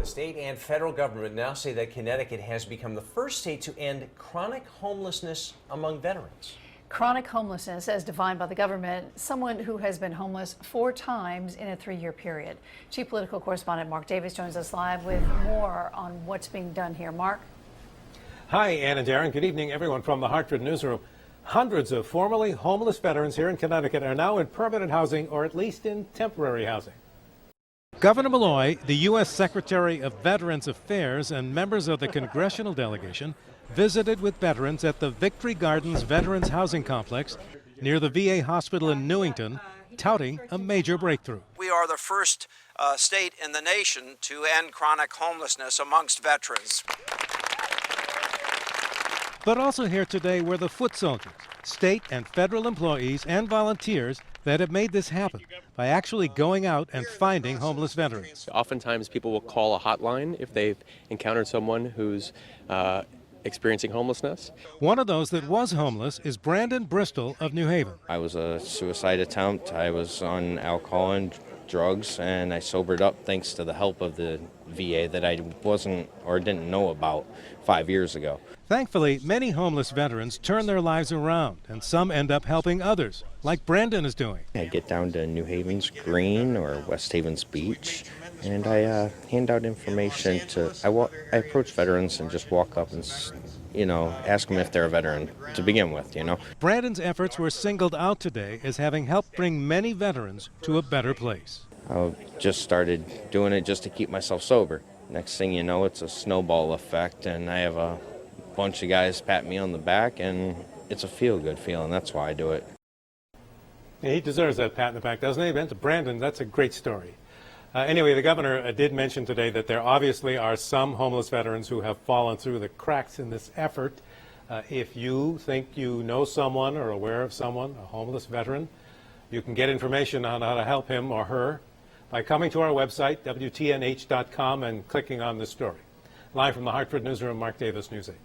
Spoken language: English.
The state and federal government now say that Connecticut has become the first state to end chronic homelessness among veterans. Chronic homelessness, as defined by the government, someone who has been homeless 4 times in a 3-year period. Chief Political Correspondent Mark Davis joins us live with more on what's being done here. Mark? Hi, Ann and Darren. Good evening, everyone from the Hartford Newsroom. Hundreds of formerly homeless veterans here in Connecticut are now in permanent housing, or at least in temporary housing. Governor Malloy, the U.S. Secretary of Veterans Affairs, and members of the Congressional delegation visited with veterans at the Victory Gardens Veterans Housing Complex near the VA hospital in Newington, touting a major breakthrough. We are the first state in the nation to end chronic homelessness amongst veterans. But also here today were the foot soldiers, state and federal employees and volunteers that have made this happen by actually going out and finding homeless veterans. Oftentimes people will call a hotline if they've encountered someone who's experiencing homelessness. One of those that was homeless is Brandon Bristol of New Haven. I was a suicide attempt. I was on alcohol and drugs, and I sobered up thanks to the help of the VA that I wasn't or didn't know about 5 years ago. Thankfully, many homeless veterans turn their lives around, and some end up helping others, like Brandon is doing. I get down to New Haven's Green or West Haven's Beach, and I hand out information to, I approach veterans and just walk up and, ask them if they're a veteran to begin with, Brandon's efforts were singled out today as having helped bring many veterans to a better place. I just started doing it just to keep myself sober. Next thing you know, it's a snowball effect, and I have a bunch of guys pat me on the back, and it's a feel-good feeling. That's why I do it. Yeah, he deserves that pat in the back, doesn't he? Brandon, that's a great story. Anyway, the governor did mention today that there obviously are some homeless veterans who have fallen through the cracks in this effort. If you think you know someone or aware of someone, a homeless veteran, you can get information on how to help him or her by coming to our website, WTNH.com, and clicking on this story. Live from the Hartford Newsroom, Mark Davis, News 8.